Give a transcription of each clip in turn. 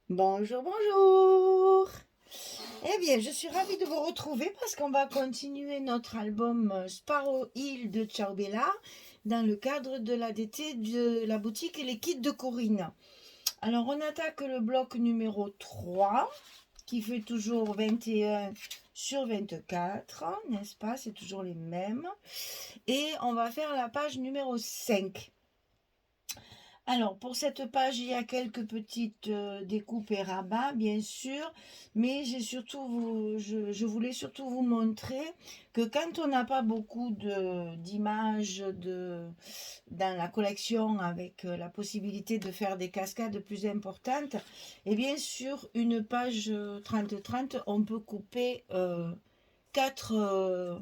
Bonjour, bonjour. Eh bien, je suis ravie de vous retrouver parce qu'on va continuer notre album Sparrow Hill de Ciao Bella dans le cadre de l'ADT de la boutique et les kits de Corinne. Alors, on attaque le bloc numéro 3 qui fait toujours 21 sur 24, n'est-ce pas? C'est toujours les mêmes. Et on va faire la page numéro 5. Alors, pour cette page, il y a quelques petites découpes et rabats, bien sûr, mais je voulais surtout vous montrer que quand on n'a pas beaucoup d'images dans la collection avec la possibilité de faire des cascades plus importantes, et bien sur une page 30-30, on peut couper 4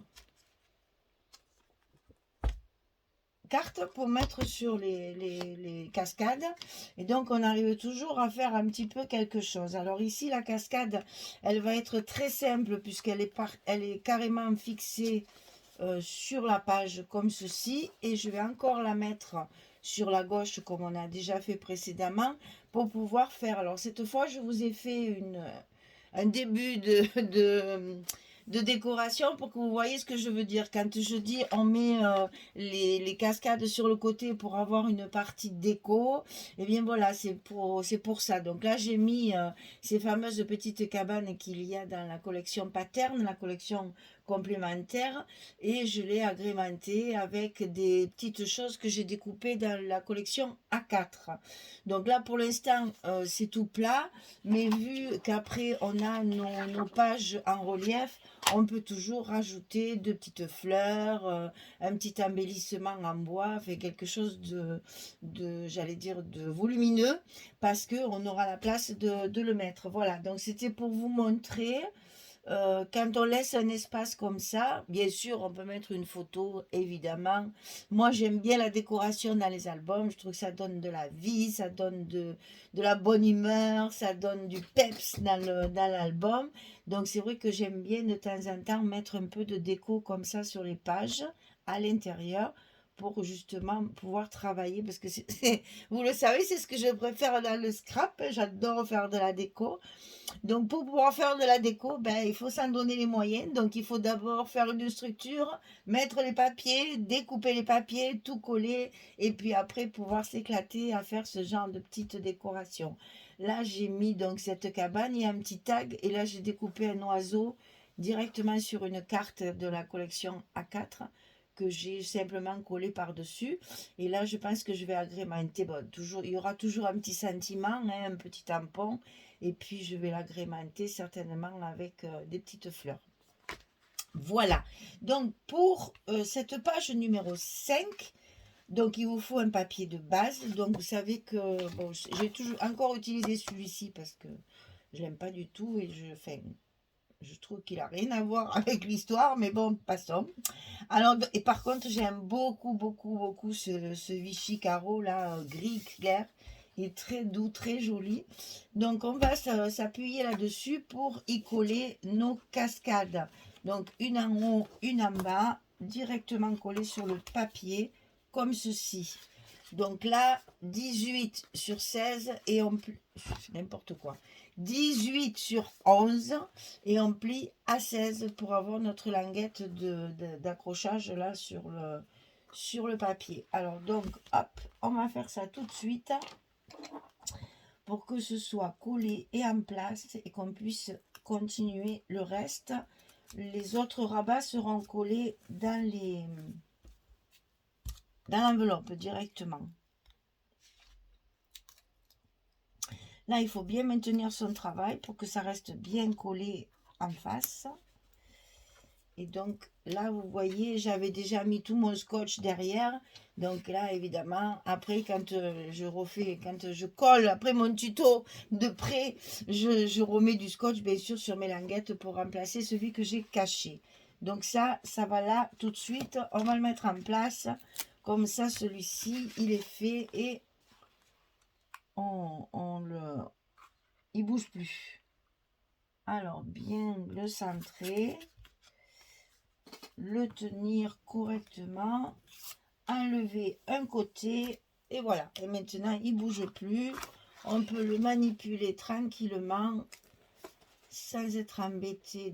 cartes pour mettre sur les cascades, et donc on arrive toujours à faire un petit peu quelque chose. Alors ici la cascade, elle va être très simple puisqu'elle elle est carrément fixée sur la page comme ceci, et je vais encore la mettre sur la gauche comme on a déjà fait précédemment pour pouvoir faire. Alors cette fois je vous ai fait un début de décoration pour que vous voyez ce que je veux dire. Quand je dis on met les cascades sur le côté pour avoir une partie déco, et bien voilà, c'est pour ça. Donc là j'ai mis ces fameuses petites cabanes qu'il y a dans la collection Pattern, la collection complémentaire, et je l'ai agrémenté avec des petites choses que j'ai découpées dans la collection A4. Donc là pour l'instant c'est tout plat, mais vu qu'après on a nos pages en relief, on peut toujours rajouter de petites fleurs, un petit embellissement en bois, fait quelque chose j'allais dire, de volumineux, parce qu'on aura la place de le mettre. Voilà, donc c'était pour vous montrer quand on laisse un espace comme ça, bien sûr, on peut mettre une photo, évidemment. Moi, j'aime bien la décoration dans les albums. Je trouve que ça donne de la vie, ça donne de la bonne humeur, ça donne du peps dans l'album. Donc, c'est vrai que j'aime bien de temps en temps mettre un peu de déco comme ça sur les pages, à l'intérieur, pour justement pouvoir travailler. Parce que, vous le savez, c'est ce que je préfère dans le scrap. J'adore faire de la déco. Donc pour pouvoir faire de la déco, ben, il faut s'en donner les moyens. Donc il faut d'abord faire une structure, mettre les papiers, découper les papiers, tout coller, et puis après pouvoir s'éclater à faire ce genre de petite décoration. Là j'ai mis donc cette cabane, il y a un petit tag, et là j'ai découpé un oiseau directement sur une carte de la collection A4 que j'ai simplement collé par-dessus. Et là je pense que je vais agrémenter. Bon, toujours, il y aura toujours un petit sentiment, hein, un petit tampon, et puis je vais l'agrémenter certainement avec des petites fleurs. Voilà, donc pour cette page numéro 5, donc il vous faut un papier de base. Donc vous savez que bon, j'ai toujours encore utilisé celui-ci parce que je l'aime pas du tout, et je trouve qu'il a rien à voir avec l'histoire, mais bon, passons. Alors, et par contre, j'aime beaucoup ce Vichy Caro là, gris clair. Il est très doux, très joli. Donc, on va s'appuyer là-dessus pour y coller nos cascades. Donc, une en haut, une en bas, directement collées sur le papier, comme ceci. Donc là, 18 sur 16 et on plie, n'importe quoi, 18 sur 11 et on plie à 16 pour avoir notre languette d'accrochage là sur le papier. Alors donc, hop, on va faire ça tout de suite pour que ce soit collé et en place et qu'on puisse continuer le reste. Les autres rabats seront collés dans l'enveloppe directement. Là, il faut bien maintenir son travail pour que ça reste bien collé en face. Et donc là, vous voyez, j'avais déjà mis tout mon scotch derrière. Donc là, évidemment, après, quand quand je colle, après mon tuto de près, je remets du scotch, bien sûr, sur mes languettes pour remplacer celui que j'ai caché. Donc ça va là tout de suite. On va le mettre en place. Comme ça, celui-ci, il est fait, et il bouge plus. Alors, bien le centrer, le tenir correctement, enlever un côté, et voilà. Et maintenant, il bouge plus. on peut le manipuler tranquillement sans être embêté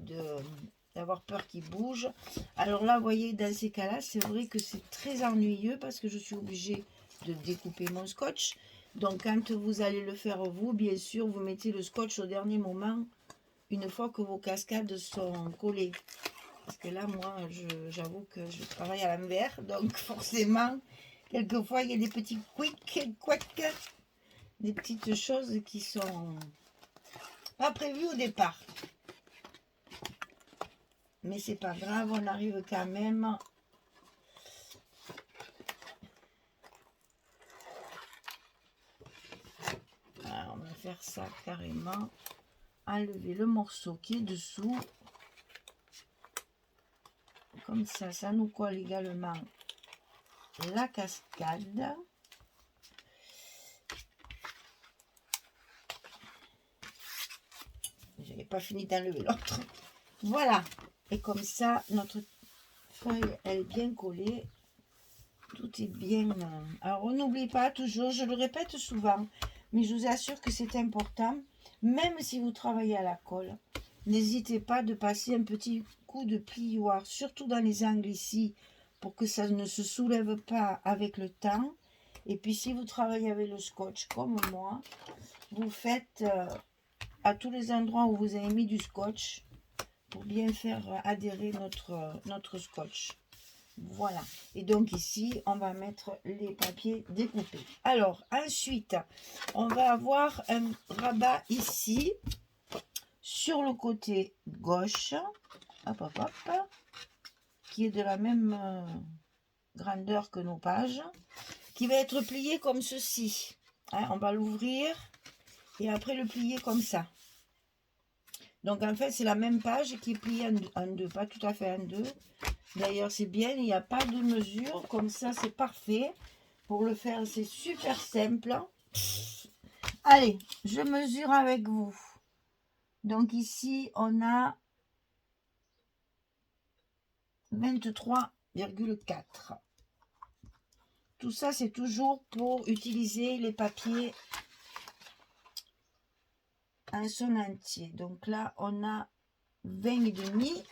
d'avoir peur qu'il bouge. Alors là, vous voyez, dans ces cas-là, c'est vrai que c'est très ennuyeux parce que je suis obligée de découper mon scotch. Donc, quand vous allez le faire vous, bien sûr, vous mettez le scotch au dernier moment, une fois que vos cascades sont collées. Parce que là, moi, j'avoue que je travaille à l'envers, donc forcément, quelquefois, il y a des petits couacs, des petites choses qui sont pas prévues au départ. Mais c'est pas grave, on arrive quand même. Alors, on va faire ça carrément. Enlever le morceau qui est dessous. Comme ça nous colle également la cascade. J'avais pas fini d'enlever l'autre. Voilà. Et comme ça, notre feuille, elle est bien collée. Tout est bien. Alors, on n'oublie pas toujours, je le répète souvent, mais je vous assure que c'est important. Même si vous travaillez à la colle, n'hésitez pas de passer un petit coup de plioir, surtout dans les angles ici, pour que ça ne se soulève pas avec le temps. Et puis, si vous travaillez avec le scotch comme moi, vous faites à tous les endroits où vous avez mis du scotch pour bien faire adhérer notre scotch. Voilà. Et donc ici, on va mettre les papiers découpés. Alors, ensuite, on va avoir un rabat ici, sur le côté gauche, hop, hop, hop, qui est de la même grandeur que nos pages, qui va être plié comme ceci. Hein, on va l'ouvrir et après le plier comme ça. Donc, en fait, c'est la même page qui est pliée en deux, pas tout à fait en deux. D'ailleurs, c'est bien, il n'y a pas de mesure, comme ça, c'est parfait. Pour le faire, c'est super simple. Allez, je mesure avec vous. Donc ici, on a 23,4. Tout ça, c'est toujours pour utiliser les papiers en son entier. Donc là, on a 20,5.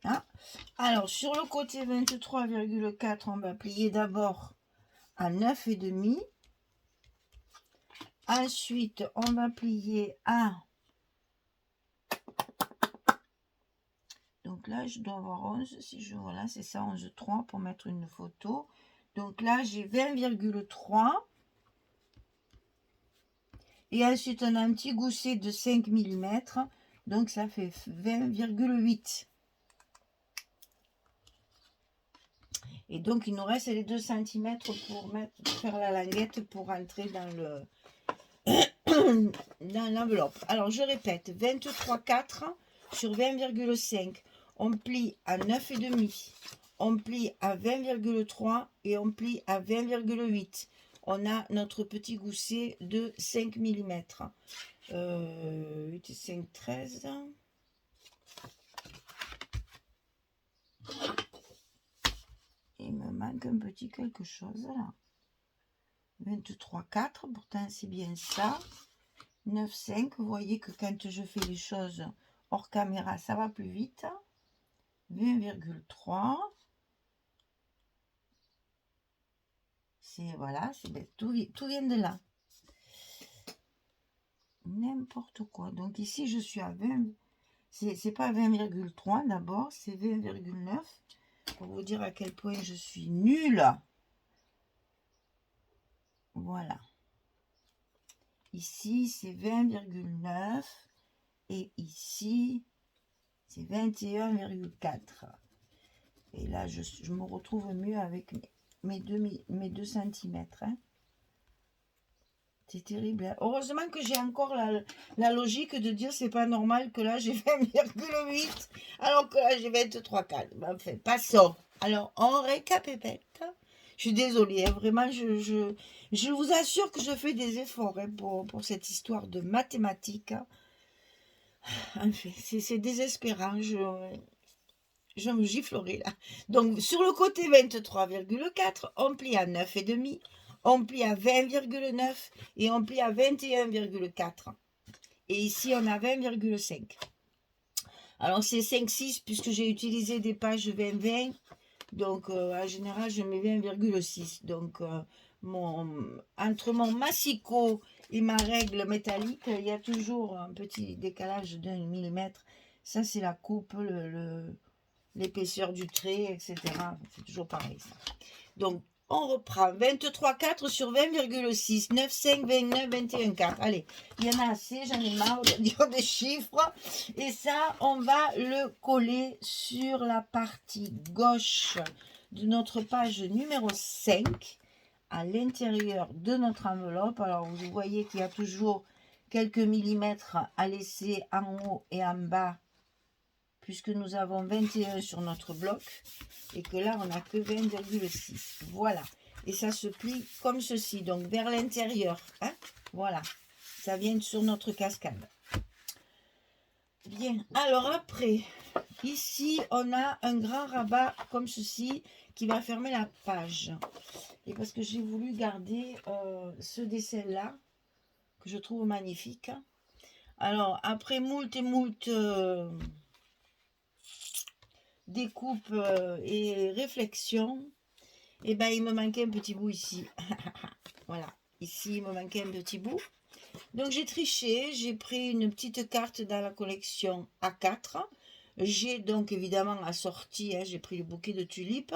Hein? Alors, sur le côté 23,4, on va plier d'abord à 9,5. Ensuite, on va plier à... Donc là, je dois avoir 11. Si je... Voilà, c'est ça, 11,3 pour mettre une photo. Donc là, j'ai 20,3. Et ensuite, on a un petit gousset de 5 mm. Donc, ça fait 20,8. Et donc, il nous reste les 2 cm pour faire la languette pour rentrer dans le dans l'enveloppe. Alors, je répète, 23,4 sur 20,5. On plie à 9,5. On plie à 20,3 et on plie à 20,8. On a notre petit gousset de 5 mm. 8 et 5, 13. Il me manque un petit quelque chose là. 23,4, pourtant c'est bien ça. 9,5, vous voyez que quand je fais les choses hors caméra, ça va plus vite. 20,3. C'est voilà, c'est tout vient de là. N'importe quoi. Donc ici, je suis à 20. C'est pas 20,3 d'abord, c'est 20,9. Pour vous dire à quel point je suis nulle. Voilà. Ici, c'est 20,9. Et ici, c'est 21,4. Et là, je me retrouve mieux avec mes 2 cm. Hein. C'est terrible. Hein. Heureusement que j'ai encore la logique de dire c'est pas normal que là j'ai 20,8 alors que là j'ai 23,4. Ben, enfin, passons. Alors, on récapitule. Je suis désolée, hein, vraiment, je vous assure que je fais des efforts hein, pour cette histoire de mathématiques. Hein. Enfin, c'est désespérant. Je me giflerai là. Donc, sur le côté 23,4, on plie à 9,5. on plie à 20,9 et on plie à 21,4. Et ici, on a 20,5. Alors, c'est 5,6 puisque j'ai utilisé des pages 20-20. Donc, en général, je mets 20,6. Donc, entre mon massicot et ma règle métallique, il y a toujours un petit décalage d'un millimètre. Ça, c'est la coupe, l'épaisseur du trait, etc. C'est toujours pareil, ça. Donc, on reprend 23,4 sur 20,6, 9,5, 29, 21,4. Allez, il y en a assez, j'en ai marre de dire des chiffres. Et ça, on va le coller sur la partie gauche de notre page numéro 5, à l'intérieur de notre enveloppe. Alors, vous voyez qu'il y a toujours quelques millimètres à laisser en haut et en bas, puisque nous avons 21 sur notre bloc et que là on n'a que 20,6. Voilà, et ça se plie comme ceci, donc vers l'intérieur, hein. Voilà, ça vient sur notre cascade. Bien, alors après, ici on a un grand rabat comme ceci qui va fermer la page, et parce que j'ai voulu garder ce dessin là que je trouve magnifique. Alors après moult et moult découpe et réflexion, et ben il me manquait un petit bout ici. Voilà, ici il me manquait un petit bout, donc j'ai triché, j'ai pris une petite carte dans la collection A4. J'ai donc évidemment assorti, hein, j'ai pris le bouquet de tulipes.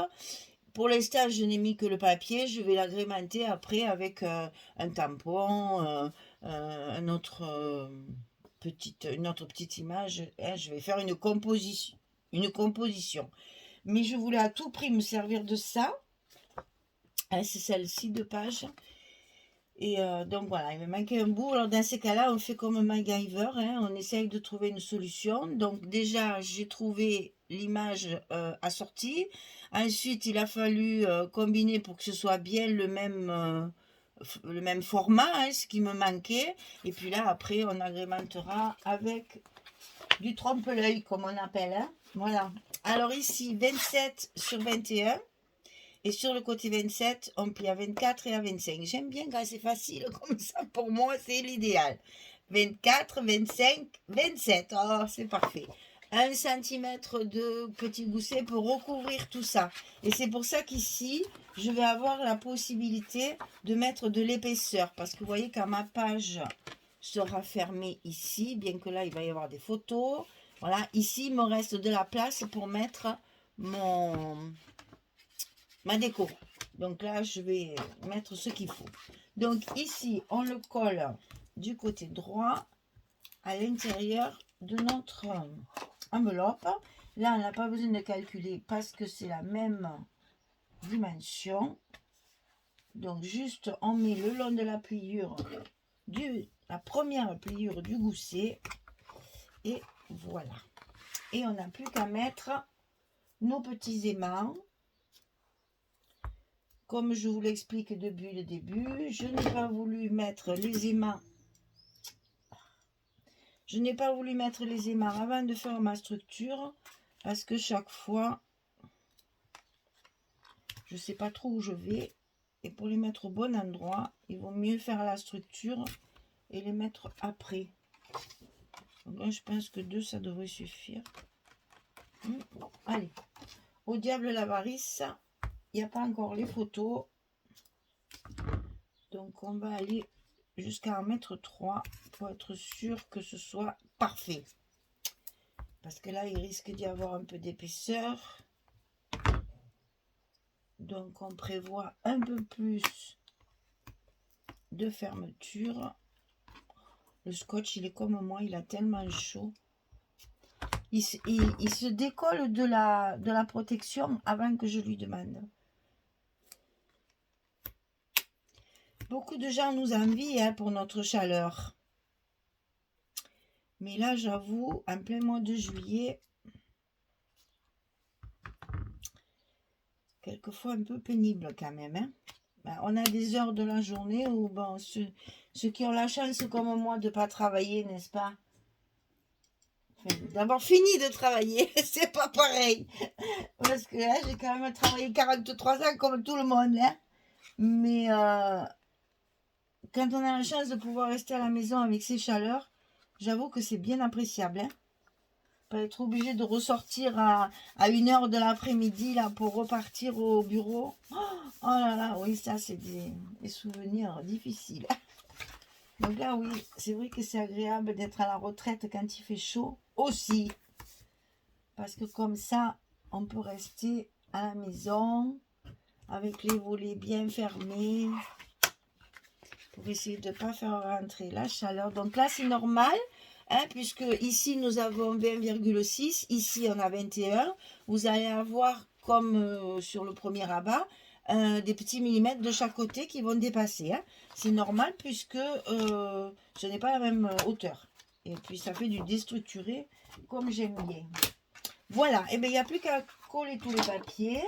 Pour l'instant je n'ai mis que le papier, je vais l'agrémenter après avec un tampon, une autre petite image, hein. Je vais faire une composition. Mais je voulais à tout prix me servir de ça. Hein, c'est celle-ci de page. Et donc voilà, il me manquait un bout. Alors dans ces cas-là, on fait comme MacGyver, hein, on essaye de trouver une solution. Donc déjà, j'ai trouvé l'image assortie. Ensuite, il a fallu combiner pour que ce soit bien le même format, hein, ce qui me manquait. Et puis là, après, on agrémentera avec du trompe-l'œil, comme on appelle, hein. Voilà. Alors ici, 27 sur 21. Et sur le côté 27, on plie à 24 et à 25. J'aime bien quand c'est facile comme ça. Pour moi, c'est l'idéal. 24, 25, 27. Oh, c'est parfait. 1 cm de petit gousset pour recouvrir tout ça. Et c'est pour ça qu'ici, je vais avoir la possibilité de mettre de l'épaisseur. Parce que vous voyez, quand ma page sera fermée ici, bien que là, il va y avoir des photos. Voilà, ici, il me reste de la place pour mettre ma déco. Donc là, je vais mettre ce qu'il faut. Donc ici, on le colle du côté droit à l'intérieur de notre enveloppe. Là, on n'a pas besoin de calculer parce que c'est la même dimension. Donc juste, on met le long de la pliure la première pliure du gousset. Et voilà. Et on n'a plus qu'à mettre nos petits aimants. Comme je vous l'explique depuis le début, je n'ai pas voulu mettre les aimants. Je n'ai pas voulu mettre les aimants avant de faire ma structure parce que chaque fois, je ne sais pas trop où je vais. Et pour les mettre au bon endroit, il vaut mieux faire la structure et les mettre après. Donc là, je pense que 2, ça devrait suffire. Bon, allez, au diable l'avarice. Il n'y a pas encore les photos. Donc on va aller jusqu'à 1,3 m pour être sûr que ce soit parfait. Parce que là, il risque d'y avoir un peu d'épaisseur. Donc on prévoit un peu plus de fermeture. Le scotch, il est comme moi, il a tellement chaud. Il se décolle de la protection avant que je lui demande. Beaucoup de gens nous envient, hein, pour notre chaleur. Mais là, j'avoue, en plein mois de juillet, quelquefois un peu pénible quand même, hein. Ben, on a des heures de la journée où bon, ceux qui ont la chance comme moi de ne pas travailler, n'est-ce pas? Enfin, d'avoir fini de travailler, c'est pas pareil. Parce que là, j'ai quand même travaillé 43 ans comme tout le monde, hein. Mais quand on a la chance de pouvoir rester à la maison avec ces chaleurs, j'avoue que c'est bien appréciable. Hein. Pas être obligé de ressortir à 1 heure de l'après-midi là pour repartir au bureau. Oh là là, oui, ça c'est des souvenirs difficiles. Donc là, oui, c'est vrai que c'est agréable d'être à la retraite quand il fait chaud aussi. Parce que comme ça, on peut rester à la maison avec les volets bien fermés pour essayer de ne pas faire rentrer la chaleur. Donc là, c'est normal, hein, puisque ici, nous avons 20,6. Ici, on a 21. Vous allez avoir, comme sur le premier rabat, des petits millimètres de chaque côté qui vont dépasser. Hein. C'est normal puisque ce n'est pas la même hauteur. Et puis, ça fait du déstructuré comme j'aime bien. Voilà, et bien il n'y a plus qu'à coller tous les papiers.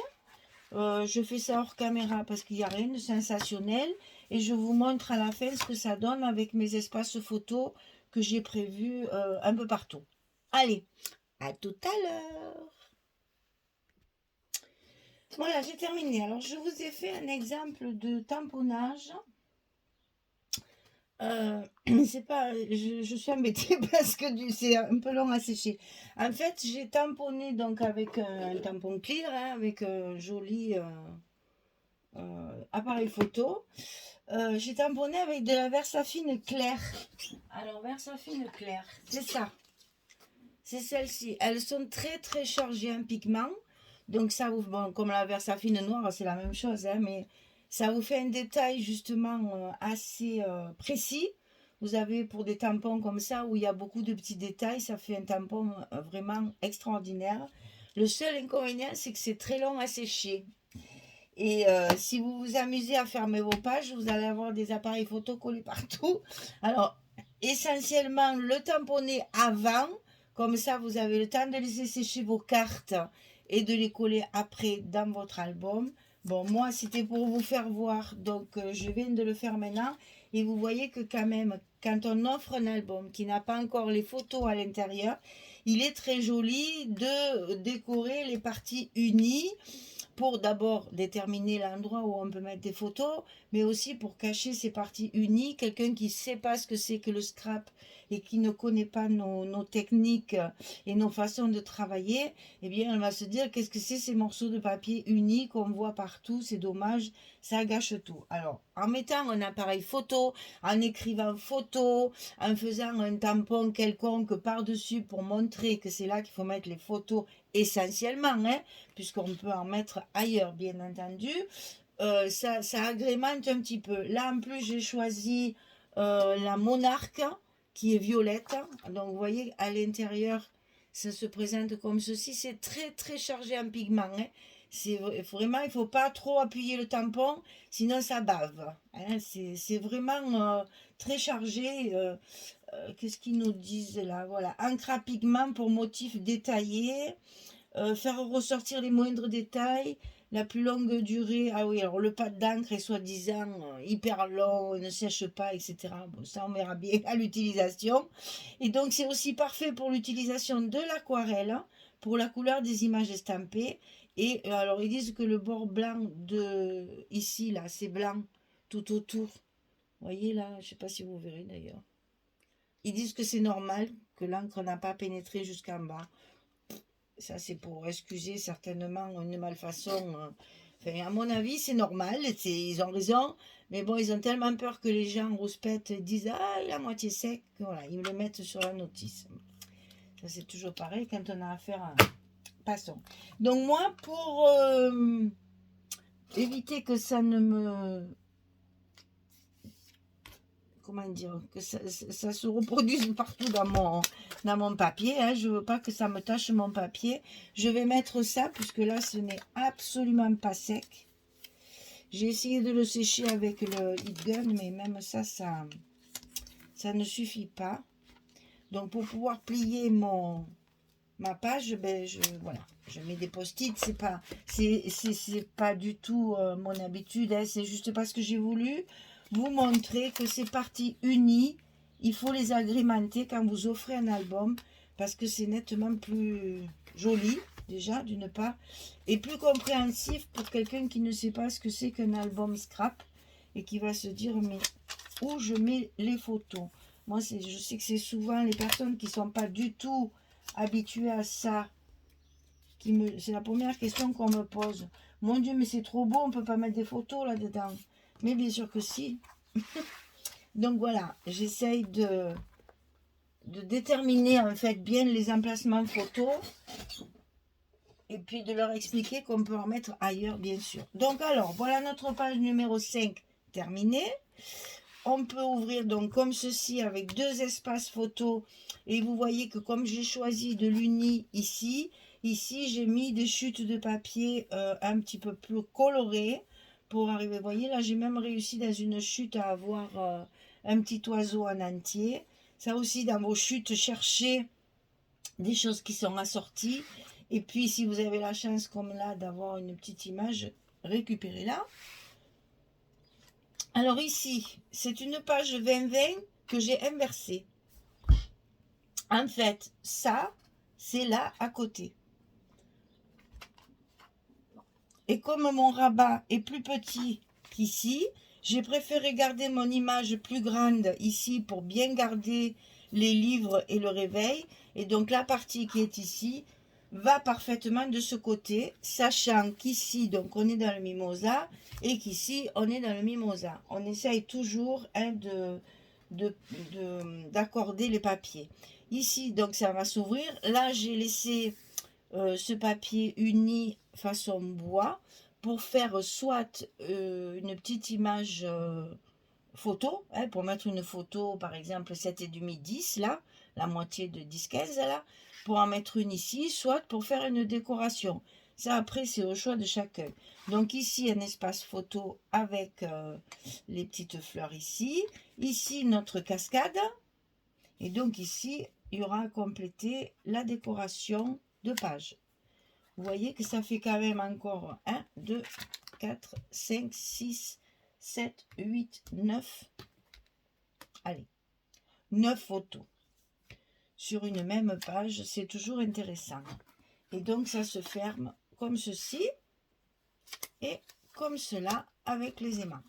Je fais ça hors caméra parce qu'il n'y a rien de sensationnel. Et je vous montre à la fin ce que ça donne avec mes espaces photos que j'ai prévus un peu partout. Allez, à tout à l'heure. Voilà, j'ai terminé. Alors, je vous ai fait un exemple de tamponnage. C'est pas, je suis embêtée parce que c'est un peu long à sécher. En fait, j'ai tamponné donc avec un tampon clear, hein, avec un joli appareil photo. J'ai tamponné avec de la Versafine claire. Alors, Versafine claire, c'est ça. C'est celle-ci. Elles sont très très chargées en pigments. Donc ça vous, bon, comme la Versafine noire, c'est la même chose, hein, mais ça vous fait un détail justement assez précis. Vous avez pour des tampons comme ça où il y a beaucoup de petits détails, ça fait un tampon vraiment extraordinaire. Le seul inconvénient, c'est que c'est très long à sécher. Et si vous vous amusez à fermer vos pages, vous allez avoir des appareils photo collés partout. Alors, essentiellement, le tamponner avant, comme ça vous avez le temps de laisser sécher vos cartes et de les coller après dans votre album. Bon, moi, c'était pour vous faire voir, donc je viens de le faire maintenant. Et vous voyez que quand même, quand on offre un album qui n'a pas encore les photos à l'intérieur, il est très joli de décorer les parties unies pour d'abord déterminer l'endroit où on peut mettre des photos, mais aussi pour cacher ces parties unies. Quelqu'un qui ne sait pas ce que c'est que le scrap et qui ne connaît pas nos techniques et nos façons de travailler, eh bien, elle va se dire qu'est-ce que c'est ces morceaux de papier unis qu'on voit partout, c'est dommage, ça gâche tout. Alors, en mettant un appareil photo, en écrivant photo, en faisant un tampon quelconque par-dessus pour montrer que c'est là qu'il faut mettre les photos essentiellement, hein, puisqu'on peut en mettre ailleurs, bien entendu, ça agrémente un petit peu. Là, en plus, j'ai choisi la Monarque, qui est violette. Donc, vous voyez, à l'intérieur, ça se présente comme ceci. C'est très, très chargé en pigments. Hein. C'est vraiment, il ne faut pas trop appuyer le tampon, sinon ça bave. Hein. C'est vraiment très chargé. Qu'est-ce qu'ils nous disent là? Voilà, encre à pigment pour motifs détaillés. Faire ressortir les moindres détails, la plus longue durée. Ah oui, alors le pad d'encre est soi-disant hyper long, ne sèche pas, etc. Bon, ça on verra bien à l'utilisation. Et donc c'est aussi parfait pour l'utilisation de l'aquarelle, hein, pour la couleur des images estampées. Et alors ils disent que le bord blanc de ici, là, c'est blanc tout autour. Vous voyez là, je ne sais pas si vous verrez d'ailleurs. Ils disent que c'est normal, que l'encre n'a pas pénétré jusqu'en bas. Ça, c'est pour excuser certainement une malfaçon. Enfin, à mon avis, c'est normal, ils ont raison. Mais bon, ils ont tellement peur que les gens rouspètent et disent ah, il est à moitié sec. Voilà, ils me le mettent sur la notice. Ça, c'est toujours pareil quand on a affaire à. Passons. Donc, moi, pour éviter que ça ne me. Comment dire, que ça se reproduise partout dans mon papier. Hein. Je ne veux pas que ça me tache mon papier. Je vais mettre ça, puisque là, ce n'est absolument pas sec. J'ai essayé de le sécher avec le heat gun, mais même ça ne suffit pas. Donc, pour pouvoir plier ma page, ben, voilà, je mets des post-it. C'est pas du tout mon habitude. Hein. C'est juste parce que j'ai voulu vous montrer que ces parties unies, il faut les agrémenter quand vous offrez un album parce que c'est nettement plus joli. déjà, d'une part, et plus compréhensif pour quelqu'un qui ne sait pas ce que c'est qu'un album scrap et qui va se dire, mais où je mets les photos? Moi, je sais que c'est souvent les personnes qui ne sont pas du tout habituées à ça. C'est la première question qu'on me pose. Mon Dieu, mais c'est trop beau, on ne peut pas mettre des photos là-dedans. Mais bien sûr que si. Donc voilà, j'essaye de déterminer en fait bien les emplacements photos et puis de leur expliquer qu'on peut en mettre ailleurs, bien sûr. Donc alors, voilà notre page numéro 5 terminée. On peut ouvrir donc comme ceci avec deux espaces photos et vous voyez que comme j'ai choisi de l'uni ici j'ai mis des chutes de papier un petit peu plus colorées pour arriver, vous voyez là j'ai même réussi dans une chute à avoir un petit oiseau en entier. Ça aussi dans vos chutes, cherchez des choses qui sont assorties et puis si vous avez la chance comme là d'avoir une petite image, récupérez-la. Alors ici, c'est une page 2020 que j'ai inversée. En fait, ça, c'est là à côté. Et comme mon rabat est plus petit qu'ici, j'ai préféré garder mon image plus grande ici pour bien garder les livres et le réveil. Et donc la partie qui est ici va parfaitement de ce côté, sachant qu'ici, donc on est dans le mimosa et qu'ici, on est dans le mimosa. On essaye toujours d'accorder les papiers. Ici, donc ça va s'ouvrir. Là, j'ai laissé ce papier uni façon bois pour faire soit une petite image photo, hein, pour mettre une photo, par exemple 7,5, 10, là, la moitié de 10, 15, là, pour en mettre une ici, soit pour faire une décoration. Ça, après, c'est au choix de chacun. Donc ici, un espace photo avec les petites fleurs ici. Ici, notre cascade. Et donc ici, il y aura à compléter la décoration de page. Vous voyez que ça fait quand même encore 1, 2, 4, 5, 6, 7, 8, 9. Allez, 9 photos sur une même page, c'est toujours intéressant. Et donc ça se ferme comme ceci et comme cela avec les aimants.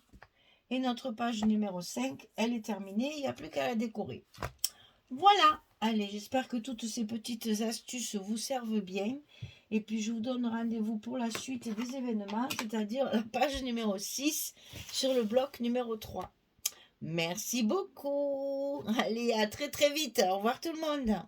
Et notre page numéro 5, elle est terminée, il n'y a plus qu'à la décorer. Voilà, allez, j'espère que toutes ces petites astuces vous servent bien. Et puis je vous donne rendez-vous pour la suite des événements, c'est-à-dire la page numéro 6 sur le bloc numéro 3. Merci beaucoup. Allez, à très très vite. Au revoir tout le monde.